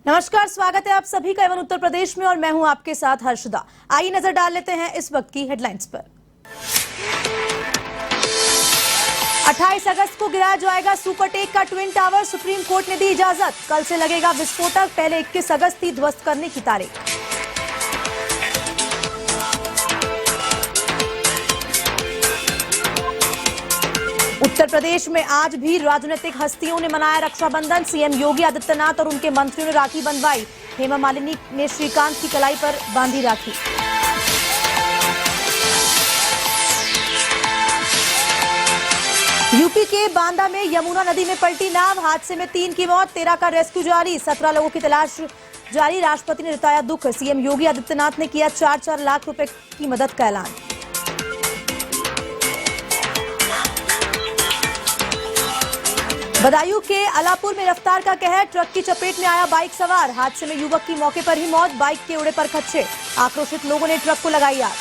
नमस्कार, स्वागत है आप सभी का एवन उत्तर प्रदेश में और मैं हूं आपके साथ हर्षदा। आइए नजर डाल लेते हैं इस वक्त की हेडलाइंस पर। 28 अगस्त को गिराया जाएगा सुपरटेक का ट्विन टावर, सुप्रीम कोर्ट ने दी इजाजत। कल से लगेगा विस्फोटक, पहले 21 अगस्त थी ध्वस्त करने की तारीख। उत्तर प्रदेश में आज भी राजनीतिक हस्तियों ने मनाया रक्षाबंधन। सीएम योगी आदित्यनाथ और उनके मंत्रियों ने राखी बंधवाई। हेमा मालिनी ने श्रीकांत की कलाई पर बांधी राखी। यूपी के बांदा में यमुना नदी में पलटी नाव, हादसे में 3 की मौत, 13 का रेस्क्यू जारी, 17 लोगों की तलाश जारी। राष्ट्रपति ने जताया दुख। सीएम योगी आदित्यनाथ ने किया 4-4 लाख रुपए की मदद का ऐलान। बदायूं के अलापुर में रफ्तार का कहर, ट्रक की चपेट में आया बाइक सवार, हादसे में युवक की मौके पर ही मौत, बाइक के उड़े पर खच्चे। आक्रोशित लोगों ने ट्रक को लगाई आग।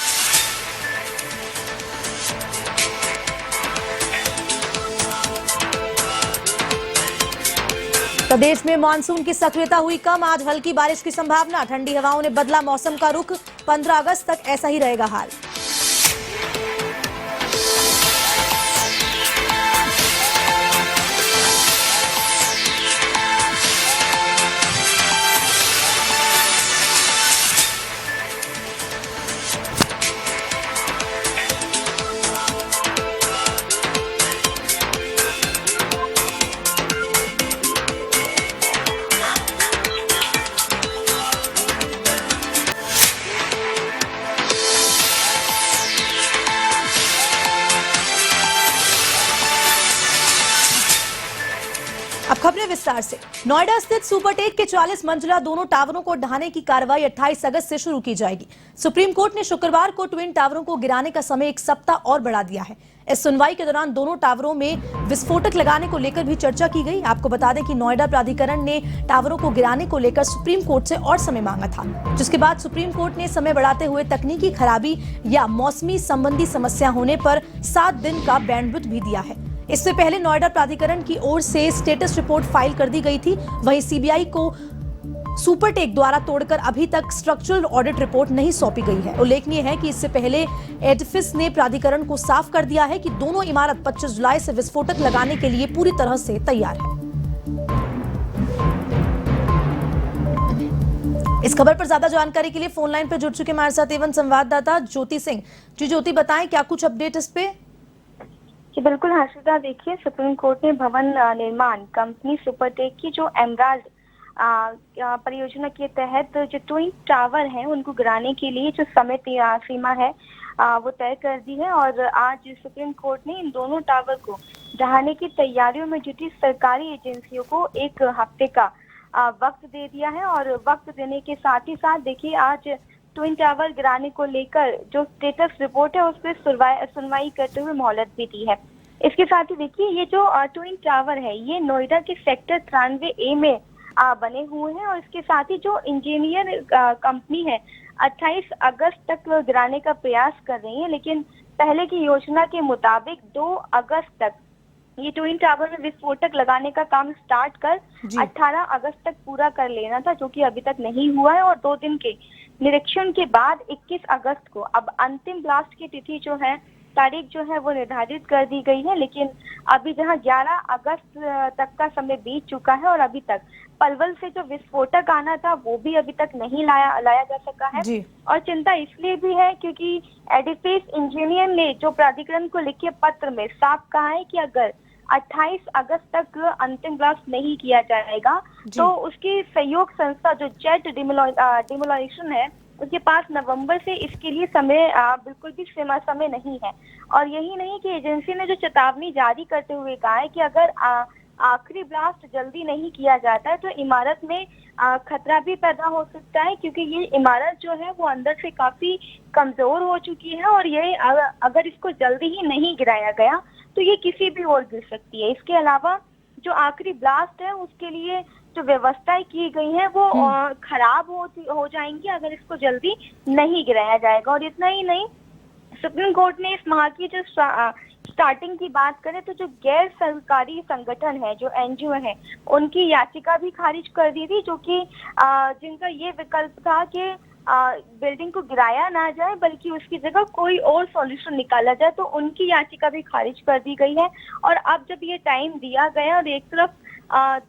प्रदेश में मानसून की सक्रियता हुई कम, आज हल्की बारिश की संभावना। ठंडी हवाओं ने बदला मौसम का रुख, 15 अगस्त तक ऐसा ही रहेगा हाल। अब खबरें विस्तार से। नोएडा स्थित सुपरटेक के 40 मंजिला दोनों टावरों को ढहाने की कार्रवाई 28 अगस्त से शुरू की जाएगी। सुप्रीम कोर्ट ने शुक्रवार को ट्विन टावरों को गिराने का समय 1 सप्ताह और बढ़ा दिया है। इस सुनवाई के दौरान दोनों टावरों में विस्फोटक लगाने को लेकर भी चर्चा की गई। आपको बता दें कि नोएडा प्राधिकरण ने टावरों को गिराने को लेकर सुप्रीम कोर्ट से और समय मांगा था, जिसके बाद सुप्रीम कोर्ट ने समय बढ़ाते हुए तकनीकी खराबी या मौसमी संबंधी समस्या होने पर 7 दिन का बैंडविड्थ भी दिया है। इससे पहले नोएडा प्राधिकरण की ओर से स्टेटस रिपोर्ट फाइल कर दी गई थी। वहीं सीबीआई को सुपरटेक द्वारा तोड़कर अभी तक स्ट्रक्चरल ऑडिट रिपोर्ट नहीं सौंपी गई है। उल्लेखनीय है कि इससे पहले एडिफिस ने प्राधिकरण को साफ कर दिया है कि दोनों इमारत 25 जुलाई से विस्फोटक लगाने के लिए पूरी तरह से तैयार है। इस खबर पर ज्यादा जानकारी के लिए फोन लाइन पर जुड़ चुके हमारे साथ एवं संवाददाता ज्योति सिंह। जी ज्योति, बताएं क्या कुछ अपडेट इस पे? बिल्कुल हर्षिता, देखिए सुप्रीम कोर्ट ने भवन निर्माण कंपनी सुपरटेक की जो एमराल्ड परियोजना के तहत जो ट्विन टावर हैं उनको गिराने के लिए जो समय सीमा है वो तय कर दी है। और आज सुप्रीम कोर्ट ने इन दोनों टावर को ढहाने की तैयारियों में जुटी सरकारी एजेंसियों को 1 हफ्ते का वक्त दे दिया है। और वक्त देने के साथ ही साथ देखिए आज ट्विन टावर गिराने को लेकर जो स्टेटस रिपोर्ट है उस पर सुनवाई करते हुए मोहलत भी दी है। इसके साथ ही देखिए ये जो ट्विन टावर है ये नोएडा के सेक्टर 93A में बने हुए हैं। और इसके साथ ही जो इंजीनियर कंपनी है 28 अगस्त तक गिराने का प्रयास कर रही है, लेकिन पहले की योजना के मुताबिक 2 अगस्त तक ये ट्विन टावर में विस्फोटक लगाने का काम स्टार्ट कर 18 अगस्त तक पूरा कर लेना था, जो कि अभी तक नहीं हुआ है। और 2 दिन के निरीक्षण के बाद 21 अगस्त को अब अंतिम ब्लास्ट की तिथि जो है तारीख जो है वो निर्धारित कर दी गई है। लेकिन अभी जहां 11 अगस्त तक का समय बीत चुका है और अभी तक पलवल से जो विस्फोटक आना था वो भी अभी तक नहीं लाया जा सका है। और चिंता इसलिए भी है क्योंकि एडिफिस इंजीनियर ने जो प्राधिकरण को लिखे पत्र में साफ कहा है कि अगर 28 अगस्त तक अंतिम ब्लास्ट नहीं किया जाएगा तो उसकी सहयोग संस्था जो जेट डिमोलिशन है उसके पास नवंबर से इसके लिए समय बिल्कुल भी सीमा समय नहीं है। और यही नहीं कि एजेंसी ने जो चेतावनी जारी करते हुए कहा है कि अगर आखिरी ब्लास्ट जल्दी नहीं किया जाता है तो इमारत में खतरा भी पैदा हो सकता है, क्योंकि ये इमारत जो है वो अंदर से काफी कमजोर हो चुकी है और ये अगर इसको जल्दी ही नहीं गिराया गया तो ये किसी भी ओर गिर सकती है। इसके अलावा जो आखिरी ब्लास्ट है उसके लिए जो व्यवस्थाएं की गई हैं वो खराब हो जाएंगी अगर इसको जल्दी नहीं गिराया जाएगा। और इतना ही नहीं, सुप्रीम कोर्ट ने इस माह की जो स्टार्टिंग की बात करें तो जो गैर सरकारी संगठन है, जो एनजीओ है, उनकी याचिका भी खारिज कर दी थी, जो कि जिनका ये विकल्प था कि बिल्डिंग को गिराया ना जाए बल्कि उसकी जगह कोई और सॉल्यूशन निकाला जाए, तो उनकी याचिका भी खारिज कर दी गई है। और अब जब ये टाइम दिया गया और एक तरफ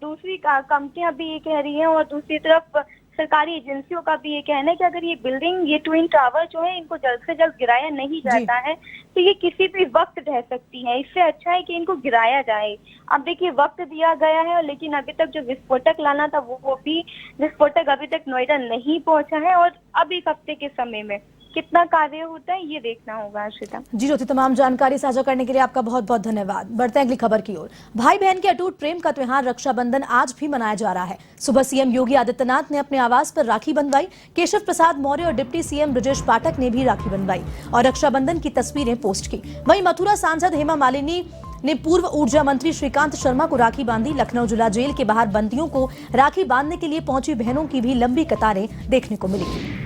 दूसरी कंपनियां भी ये कह रही हैं और दूसरी तरफ सरकारी एजेंसियों का भी ये कहना है कि अगर ये बिल्डिंग, ये ट्विन टावर जो है, इनको जल्द से जल्द गिराया नहीं जाता है तो ये किसी भी वक्त ढह सकती है। इससे अच्छा है कि इनको गिराया जाए। अब देखिए, वक्त दिया गया है, लेकिन अभी तक जो विस्फोटक लाना था वो भी विस्फोटक अभी तक नोएडा नहीं पहुंचा है। और अब एक हफ्ते के समय में कितना कार्य होता है ये देखना होगा। आश्रिता जी ज्योति, तमाम जानकारी साझा करने के लिए आपका बहुत बहुत धन्यवाद। बढ़ते हैं अगली खबर की ओर। भाई बहन के अटूट प्रेम का त्योहार रक्षाबंधन आज भी मनाया जा रहा है। सुबह सीएम योगी आदित्यनाथ ने अपने आवास पर राखी बंधवाई। केशव प्रसाद मौर्य और डिप्टी सीएम ब्रजेश पाठक ने भी राखी बंधवाई और रक्षाबंधन की तस्वीरें पोस्ट की। वहीं मथुरा सांसद हेमा मालिनी ने पूर्व ऊर्जा मंत्री श्रीकांत शर्मा को राखी बांधी। लखनऊ जिला जेल के बाहर बंदियों को राखी बांधने के लिए पहुंची बहनों की भी लंबी कतारें देखने को मिली।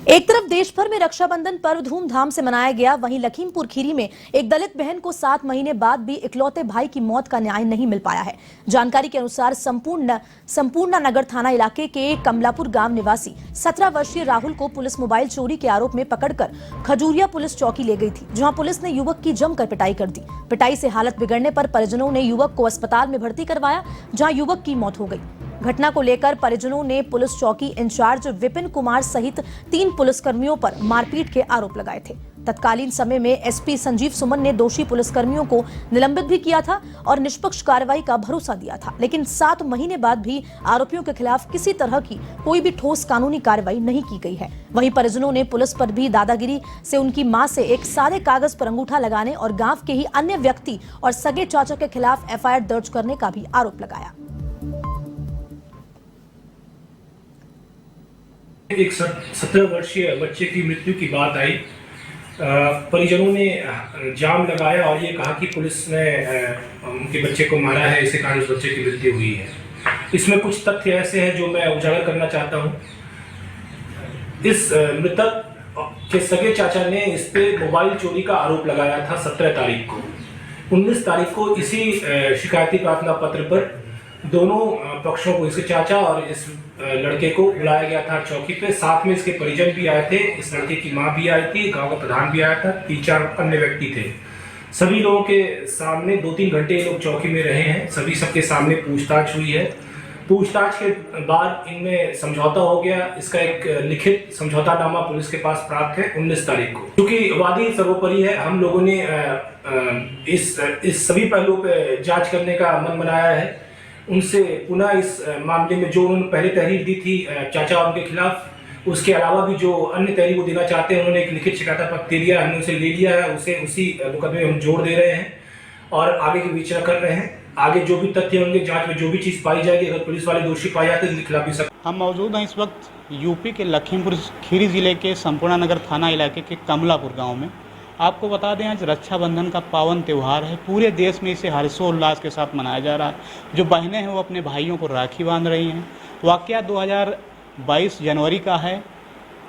एक तरफ देश भर में रक्षाबंधन पर्व धूमधाम से मनाया गया, वहीं लखीमपुर खीरी में एक दलित बहन को 7 महीने बाद भी इकलौते भाई की मौत का न्याय नहीं मिल पाया है। जानकारी के अनुसार संपूर्ण नगर थाना इलाके के कमलापुर गांव निवासी 17 वर्षीय राहुल को पुलिस मोबाइल चोरी के आरोप में पकड़कर खजूरिया पुलिस चौकी ले गई थी, जहां पुलिस ने युवक की जमकर पिटाई कर दी। पिटाई से हालत बिगड़ने पर परिजनों ने युवक को अस्पताल में भर्ती करवाया, जहां युवक की मौत हो गई। घटना को लेकर परिजनों ने पुलिस चौकी इंचार्ज विपिन कुमार सहित 3 पुलिसकर्मियों पर मारपीट के आरोप लगाए थे। तत्कालीन समय में एसपी संजीव सुमन ने दोषी पुलिसकर्मियों को निलंबित भी किया था और निष्पक्ष कार्रवाई का भरोसा दिया था, लेकिन 7 महीने बाद भी आरोपियों के खिलाफ किसी तरह की कोई भी ठोस कानूनी कार्रवाई नहीं की गई है। वहीं परिजनों ने पुलिस पर भी दादागिरी से उनकी मां से एक सादे कागज पर अंगूठा लगाने और गांव के ही अन्य व्यक्ति और सगे चाचा के खिलाफ एफआईआर दर्ज करने का भी आरोप लगाया। एक 17 वर्षीय बच्चे की मृत्यु की बात आई। परिजनों ने जाम लगाया और ये कहा कि पुलिस ने उनके बच्चे को मारा है, इसे कारण उस बच्चे की मृत्यु हुई है। इसमें कुछ तथ्य ऐसे हैं जो मैं उजागर करना चाहता हूँ। इस मृतक के सगे चाचा ने इस पे मोबाइल चोरी का आरोप लगाया था 17 तारीख को। 19 तारीख को इसी शिकायती प्रार्थना पत्र पर दोनों पक्षों को, इसके चाचा और इस लड़के को बुलाया गया था चौकी पे। साथ में इसके परिजन भी आए थे, इस लड़के की मां भी आई थी, गांव का प्रधान भी आया था, 3-4 अन्य व्यक्ति थे। सभी लोगों के सामने 2-3 घंटे ये लोग चौकी में रहे हैं। सबके सामने पूछताछ हुई है। पूछताछ के बाद इनमें समझौता हो गया। इसका एक लिखित समझौतानामा पुलिस के पास प्राप्त है 19 तारीख को। क्योंकि वादी सर्वोपरि है, हम लोगों ने इस सभी पहलुओं पर जाँच करने का मन बनाया है। उनसे पुनः इस मामले में जो उन्होंने पहले तहरीर दी थी चाचा उनके खिलाफ, उसके अलावा भी जो अन्य तहरीर वो देना चाहते हैं, उन्होंने एक लिखित शिकायत पत्र दे दिया, हमने उसे ले लिया है। उसे उसी मुकदमे में हम जोड़ दे रहे हैं और आगे की विचार कर रहे हैं। आगे जो भी तथ्य होंगे, जांच में जो भी चीज़ पाई जाएगी, अगर पुलिस वाले दोषी पाए जाते हैं उनके खिलाफ भी सख्त। हम मौजूद हैं इस वक्त यूपी के लखीमपुर खीरी जिले के संपूर्ण नगर थाना इलाके के कमलापुर गाँव में। आपको बता दें, आज रक्षाबंधन का पावन त्यौहार है। पूरे देश में इसे हर्षोल्लास के साथ मनाया जा रहा है। जो बहनें हैं वो अपने भाइयों को राखी बांध रही हैं। वाकया 2022 जनवरी का है।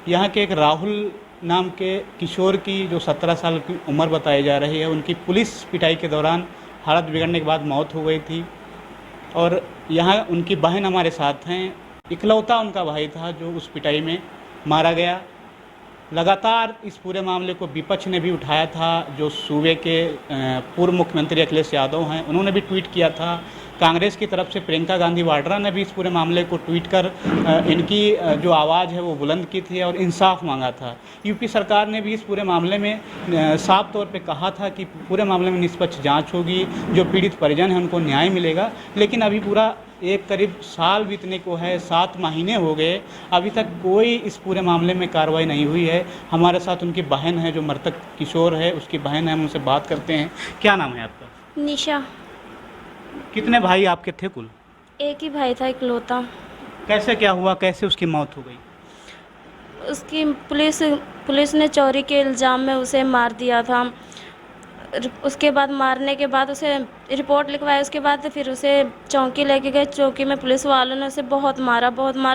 यहाँ के एक राहुल नाम के किशोर की जो 17 साल की उम्र बताई जा रही है, उनकी पुलिस पिटाई के दौरान हालत बिगड़ने के बाद मौत हो गई थी। और यहाँ उनकी बहन हमारे साथ हैं। इकलौता उनका भाई था जो उस पिटाई में मारा गया। लगातार इस पूरे मामले को विपक्ष ने भी उठाया था। जो सूबे के पूर्व मुख्यमंत्री अखिलेश यादव हैं, उन्होंने भी ट्वीट किया था। कांग्रेस की तरफ से प्रियंका गांधी वाड्रा ने भी इस पूरे मामले को ट्वीट कर इनकी जो आवाज़ है वो बुलंद की थी और इंसाफ मांगा था। यूपी सरकार ने भी इस पूरे मामले में साफ तौर पे कहा था कि पूरे मामले में निष्पक्ष जांच होगी, जो पीड़ित परिजन हैं उनको न्याय मिलेगा। लेकिन अभी पूरा एक करीब साल बीतने को है, 7 महीने हो गए, अभी तक कोई इस पूरे मामले में कार्रवाई नहीं हुई है। हमारे साथ उनकी बहन है, जो मृतक किशोर है उसकी बहन है, हम उनसे बात करते हैं। क्या नाम है आपका? निशा। कितने भाई आपके थे कुल? एक ही भाई था, इकलौता। कैसे क्या हुआ, कैसे उसकी मौत हो गई? उसकी पुलिस ने चोरी के इल्ज़ाम में उसे मार दिया था। उसके बाद मारने के बाद उसे रिपोर्ट लिखवाई, उसके बाद फिर उसे चौकी लेके गए। चौकी में पुलिस वालों ने उसे बहुत मारा।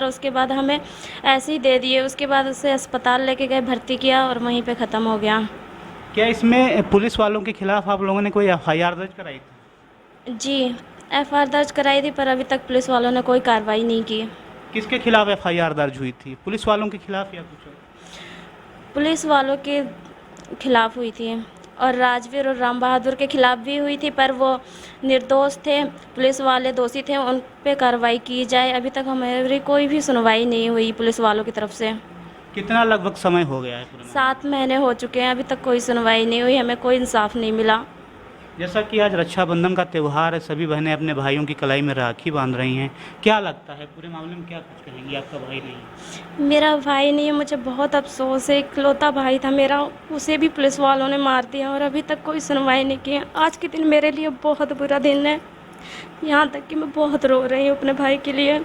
उसके बाद हमें ऐसे ही दे दिए। उसके बाद उसे अस्पताल लेके गए, भर्ती किया और वहीं पे ख़त्म हो गया। क्या इसमें पुलिस वालों के खिलाफ आप लोगों ने कोई एफआईआर दर्ज कराई थी? जी, एफआईआर दर्ज कराई थी, पर अभी तक पुलिस वालों ने कोई कार्रवाई नहीं की। किसके खिलाफ एफआईआर दर्ज हुई थी, पुलिस वालों के खिलाफ या कुछ और? पुलिस वालों के खिलाफ हुई थी और राजवीर और राम बहादुर के खिलाफ भी हुई थी, पर वो निर्दोष थे। पुलिस वाले दोषी थे, उन पे कार्रवाई की जाए। अभी तक हमारी कोई भी सुनवाई नहीं हुई पुलिस वालों की तरफ से। कितना लगभग समय हो गया है पूरे में? 7 महीने हो चुके हैं, अभी तक कोई सुनवाई नहीं हुई, हमें कोई इंसाफ नहीं मिला। जैसा कि आज रक्षाबंधन का त्यौहार है, सभी बहनें अपने भाइयों की कलाई में राखी बांध रही हैं, क्या लगता है पूरे मामले में, क्या कुछ कहेंगी? आपका भाई नहीं है? मेरा भाई नहीं है, मुझे बहुत अफसोस है। इकलौता भाई था मेरा, उसे भी पुलिस वालों ने मार दिया और अभी तक कोई सुनवाई नहीं की है। आज के दिन मेरे लिए बहुत बुरा दिन है, यहाँ तक कि मैं बहुत रो रही हूँ अपने भाई के लिए।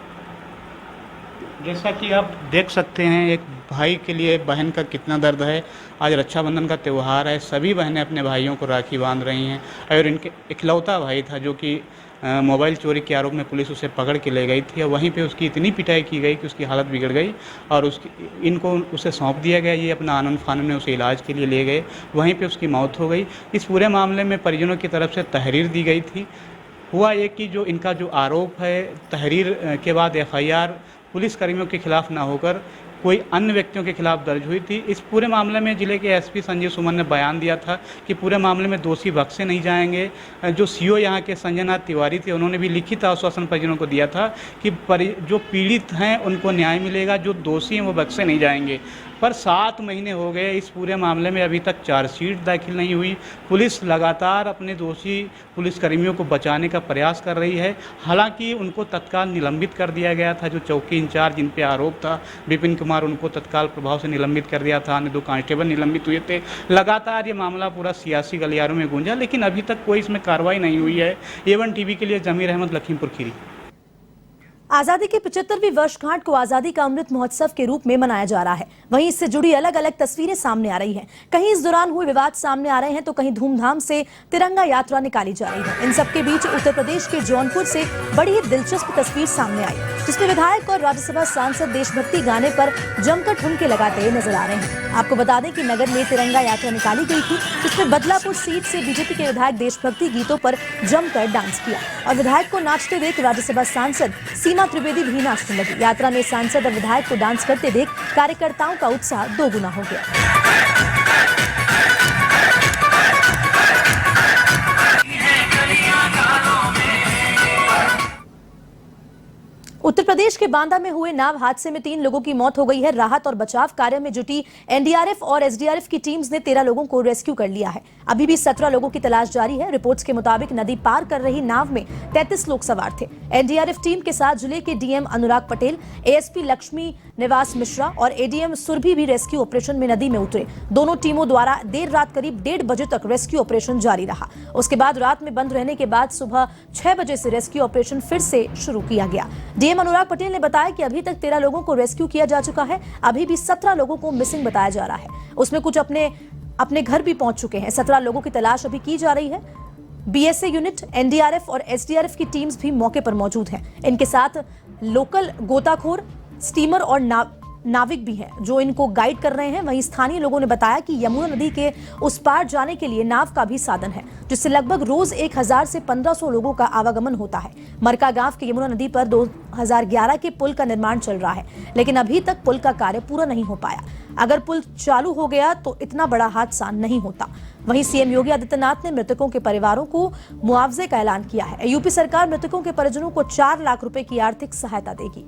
जैसा कि आप देख सकते हैं, एक भाई के लिए बहन का कितना दर्द है। आज रक्षाबंधन का त्यौहार है, सभी बहनें अपने भाइयों को राखी बांध रही हैं और इनके इकलौता भाई था जो कि मोबाइल चोरी के आरोप में पुलिस उसे पकड़ के ले गई थी और वहीं पे उसकी इतनी पिटाई की गई कि उसकी हालत बिगड़ गई और इनको उसे सौंप दिया गया। ये अपना आनंद फानन में उसे इलाज के लिए ले गए, वहीं पे उसकी मौत हो गई। इस पूरे मामले में परिजनों की तरफ से तहरीर दी गई थी। हुआ ये कि जो इनका जो आरोप है, तहरीर के बाद एफआईआर पुलिस कर्मियों के खिलाफ ना होकर कोई अन्य व्यक्तियों के खिलाफ दर्ज हुई थी। इस पूरे मामले में जिले के एसपी संजीव सुमन ने बयान दिया था कि पूरे मामले में दोषी बख्शे नहीं जाएंगे। जो सीओ यहाँ के संजय नाथ तिवारी थे, उन्होंने भी लिखित आश्वासन परिजनों को दिया था कि जो पीड़ित हैं उनको न्याय मिलेगा, जो दोषी हैं वो बख्शे नहीं जाएंगे। पर 7 महीने हो गए, इस पूरे मामले में अभी तक चार्जशीट दाखिल नहीं हुई। पुलिस लगातार अपने दोषी पुलिसकर्मियों को बचाने का प्रयास कर रही है। हालांकि उनको तत्काल निलंबित कर दिया गया था। जो चौकी इंचार्ज जिन पे आरोप था विपिन कुमार, उनको तत्काल प्रभाव से निलंबित कर दिया था। अन्य 2 कांस्टेबल निलंबित हुए थे। लगातार ये मामला पूरा सियासी गलियारों में गूंजा, लेकिन अभी तक कोई इसमें कार्रवाई नहीं हुई है। A1 टीवी के लिए जमीर अहमद, लखीमपुर खीरी। आजादी की 75वीं वर्षगांठ को आजादी का अमृत महोत्सव के रूप में मनाया जा रहा है। वहीं इससे जुड़ी अलग अलग तस्वीरें सामने आ रही हैं। कहीं इस दौरान हुए विवाद सामने आ रहे हैं तो कहीं धूमधाम से तिरंगा यात्रा निकाली जा रही है। इन सबके बीच उत्तर प्रदेश के जौनपुर से बड़ी ही दिलचस्प तस्वीर सामने आई, जिसमें विधायक और राज्यसभा सांसद देशभक्ति गाने पर जमकर ठुमके लगाते नजर आ रहे हैं। आपको बता दें कि नगर में तिरंगा यात्रा निकाली गई थी, जिसमें बदलापुर सीट से बीजेपी के विधायक देशभक्ति गीतों पर जमकर डांस किया और विधायक को नाचते देख राज्यसभा सांसद सीमा त्रिवेदी भी नाचने लगी। यात्रा में सांसद और विधायक को डांस करते देख कार्यकर्ताओं का उत्साह 2 गुना हो गया। उत्तर प्रदेश के बांदा में हुए नाव हादसे में 3 लोगों की मौत हो गई है। राहत और बचाव कार्य में जुटी एनडीआरएफ और एसडीआरएफ की टीम्स ने 13 लोगों को रेस्क्यू कर लिया है। अभी भी 17 लोगों की तलाश जारी है। रिपोर्ट्स के मुताबिक नदी पार कर रही नाव में 33 लोग सवार थे। एनडीआरएफ टीम के साथ जिले के डीएम अनुराग पटेल, एएसपी लक्ष्मी निवास मिश्रा और एडीएम सुरभि भी रेस्क्यू ऑपरेशन में नदी में उतरे। दोनों टीमों द्वारा देर रात करीब 1:30 बजे तक रेस्क्यू ऑपरेशन जारी रहा। उसके बाद रात में बंद रहने के बाद सुबह 6 बजे से रेस्क्यू ऑपरेशन फिर से शुरू किया गया। डीएम अनुराग पटेल ने बताया कि अभी तक 13 लोगों को रेस्क्यू किया जा चुका है। अभी भी 17 लोगों को मिसिंग बताया जा रहा है। उसमें कुछ अपने घर भी पहुंच चुके हैं। 17 लोगों की तलाश अभी की जा रही है। बीएसए यूनिट, एनडीआरएफ और एसडीआरएफ की टीम्स भी मौके पर मौजूद हैं। इनके साथ लोकल गोताखोर, स्टीमर और नाविक भी हैं जो इनको गाइड कर रहे हैं। वहीं स्थानीय लोगों ने बताया कि यमुना नदी के उस पार जाने के लिए नाव का भी साधन है, जिससे लगभग रोज 1000 से 1500 लोगों का आवागमन होता है। मरका गांव के यमुना नदी पर 2011 के पुल का निर्माण चल रहा है, लेकिन अभी तक पुल का कार्य पूरा नहीं हो पाया। अगर पुल चालू हो गया तो इतना बड़ा हादसा नहीं होता। वहीं सीएम योगी आदित्यनाथ ने मृतकों के परिवारों को मुआवजे का ऐलान किया है। यूपी सरकार मृतकों के परिजनों को 4 लाख रुपए की आर्थिक सहायता देगी।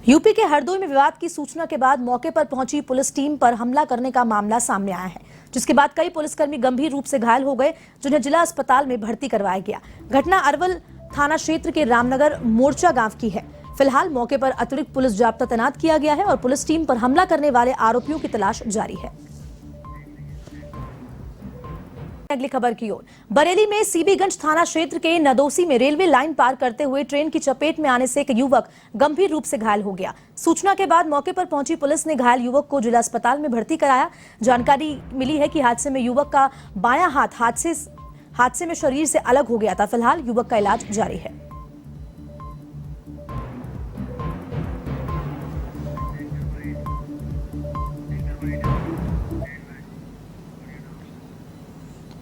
यूपी के हरदोई में विवाद की सूचना के बाद मौके पर पहुंची पुलिस टीम पर हमला करने का मामला सामने आया है, जिसके बाद कई पुलिसकर्मी गंभीर रूप से घायल हो गए, जिन्हें जिला अस्पताल में भर्ती करवाया गया। घटना अरवल थाना क्षेत्र के रामनगर मोर्चा गांव की है। फिलहाल मौके पर अतिरिक्त पुलिस जाब्ता तैनात किया गया है और पुलिस टीम पर हमला करने वाले आरोपियों की तलाश जारी है। अगली खबर की ओर। बरेली में सीबीगंज थाना क्षेत्र के नदोसी में रेलवे लाइन पार करते हुए ट्रेन की चपेट में आने से एक युवक गंभीर रूप से घायल हो गया। सूचना के बाद मौके पर पहुंची पुलिस ने घायल युवक को जिला अस्पताल में भर्ती कराया। जानकारी मिली है कि हादसे में युवक का बायां हाथ हादसे में शरीर से अलग हो गया था। फिलहाल युवक का इलाज जारी है।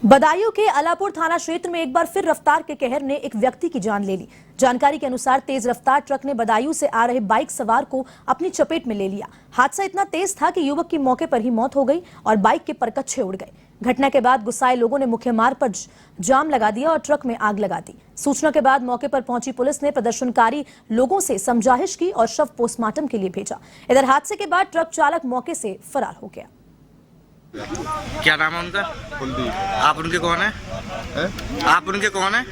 बदायूं के अलापुर थाना क्षेत्र में एक बार फिर रफ्तार के कहर ने एक व्यक्ति की जान ले ली। जानकारी के अनुसार तेज रफ्तार ट्रक ने बदायूं से आ रहे बाइक सवार को अपनी चपेट में ले लिया। हादसा इतना तेज था कि युवक की मौके पर ही मौत हो गई और बाइक के परकच्चे उड़ गए। घटना के बाद गुस्साए लोगों ने मुख्य मार्ग पर जाम लगा दिया और ट्रक में आग लगा दी। सूचना के बाद मौके पर पहुंची पुलिस ने प्रदर्शनकारी लोगों से समझाइश की और शव पोस्टमार्टम के लिए भेजा। इधर हादसे के बाद ट्रक चालक मौके से फरार हो गया। क्या नाम है उनका? कुलदीप। आप उनके कौन है? आप उनके कौन है?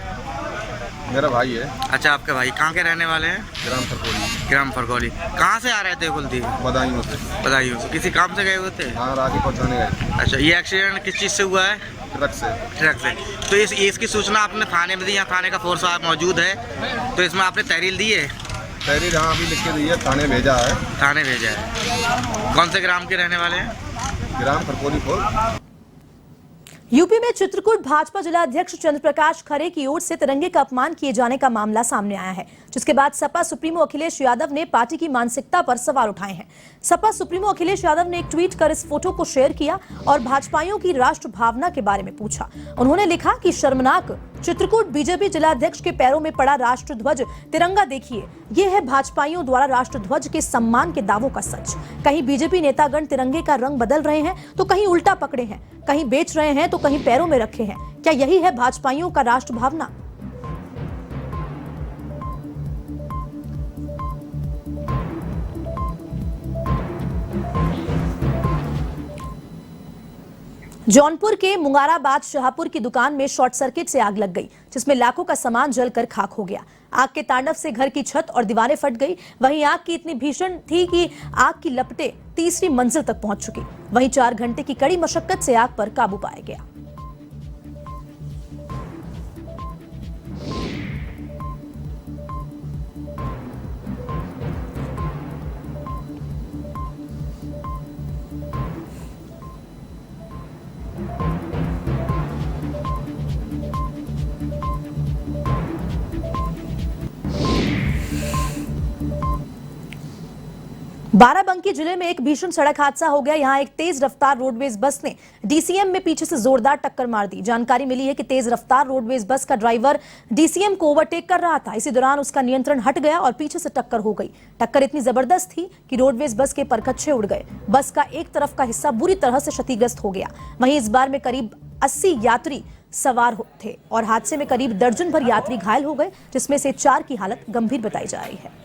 मेरा भाई है। अच्छा, आपके भाई कहाँ के रहने वाले हैं? ग्राम फरकोली। ग्राम फरगौली। कहाँ से आ रहे थे कुलदीप? बदायूं से। बदायूं से। किसी काम से गए हुए थे? हाँ, राखी पहुँचाने गए। अच्छा, ये एक्सीडेंट किस चीज़ से हुआ है? ट्रक से। ट्रक से। तो इसकी सूचना आपने थाने में दी? यहाँ थाने का फोर्स मौजूद है, तो इसमें आपने तहरीर दी है? तहरीर हाँ अभी लिख के दी है, थाने भेजा है। थाने भेजा है। कौन से ग्राम के रहने वाले हैं? ग्राम फरकोली। यूपी में चित्रकूट भाजपा जिला अध्यक्ष चंद्र प्रकाश खरे की ओर से तिरंगे का अपमान किए जाने का मामला सामने आया है, जिसके बाद सपा सुप्रीमो अखिलेश यादव ने पार्टी की मानसिकता पर सवाल उठाए हैं। सपा सुप्रीमो अखिलेश यादव ने एक ट्वीट कर इस फोटो को शेयर किया और भाजपाइयों की राष्ट्र भावना के बारे में पूछा। उन्होंने लिखा कि शर्मनाक, चित्रकूट बीजेपी जिला अध्यक्ष के पैरों में पड़ा राष्ट्रध्वज तिरंगा देखिए, ये है भाजपाइयों द्वारा राष्ट्रध्वज के सम्मान के दावों का सच। कहीं बीजेपी नेतागण तिरंगे का रंग बदल रहे हैं तो कहीं उल्टा पकड़े हैं, कहीं बेच रहे हैं तो कहीं पैरों में रखे हैं। क्या यही है भाजपाइयों का राष्ट्र भावना? जौनपुर के मुंगाराबाद शाहपुर की दुकान में शॉर्ट सर्किट से आग लग गई, जिसमें लाखों का सामान जलकर खाक हो गया। आग के तांडव से घर की छत और दीवारें फट गई। वहीं आग की इतनी भीषण थी कि आग की लपटें तीसरी मंजिल तक पहुंच चुकी। वहीं 4 घंटे की कड़ी मशक्कत से आग पर काबू पाया गया। बाराबंकी जिले में एक भीषण सड़क हादसा हो गया। यहां एक तेज रफ्तार रोडवेज बस ने डीसीएम में पीछे से जोरदार टक्कर मार दी। जानकारी मिली है कि तेज रफ्तार रोडवेज बस का ड्राइवर डीसीएम को ओवरटेक कर रहा था। इसी दौरान उसका नियंत्रण हट गया और पीछे से टक्कर हो गई। टक्कर इतनी जबरदस्त थी कि रोडवेज बस के परखच्चे उड़ गए। बस का एक तरफ का हिस्सा बुरी तरह से क्षतिग्रस्त हो गया। वहीं इस बार में करीब 80 यात्री सवार थे और हादसे में करीब दर्जन भर यात्री घायल हो गए, जिसमें से 4 की हालत गंभीर बताई जा रही है।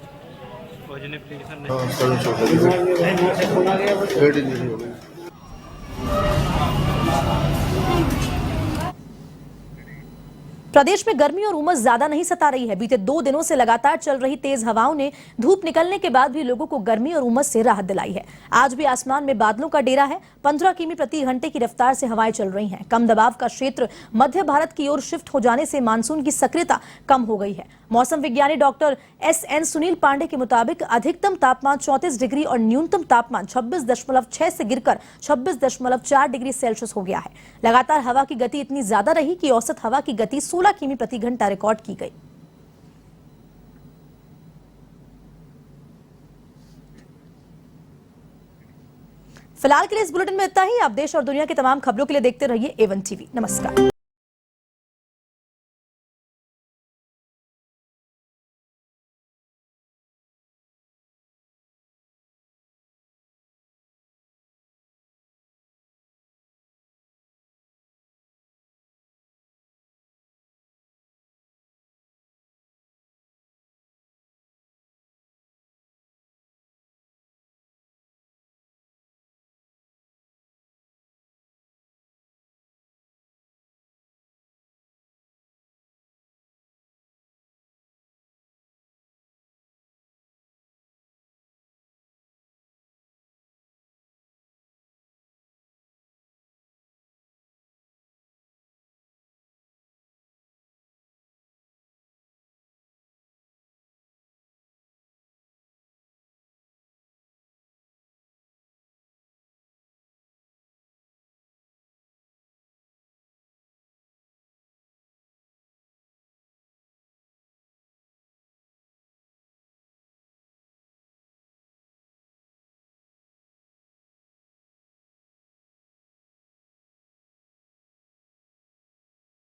प्रदेश में गर्मी और उमस ज्यादा नहीं सता रही है। बीते 2 दिनों से लगातार चल रही तेज हवाओं ने धूप निकलने के बाद भी लोगों को गर्मी और उमस से राहत दिलाई है। आज भी आसमान में बादलों का डेरा है। 15 किमी प्रति घंटे की रफ्तार से हवाएं चल रही हैं। कम दबाव का क्षेत्र मध्य भारत की ओर शिफ्ट हो जाने से मानसून की सक्रियता कम हो गई है। मौसम विज्ञानी डॉक्टर SN सुनील पांडे के मुताबिक अधिकतम तापमान 34 डिग्री और न्यूनतम तापमान 26.6 से गिरकर 26.4 डिग्री सेल्सियस हो गया है। लगातार हवा की गति इतनी ज्यादा रही कि औसत हवा की गति 16 किमी प्रति घंटा रिकॉर्ड की गई। फिलहाल के लिए इस बुलेटिन में इतना ही। आप देश और दुनिया की तमाम खबरों के लिए देखते रहिए A1 TV। नमस्कार।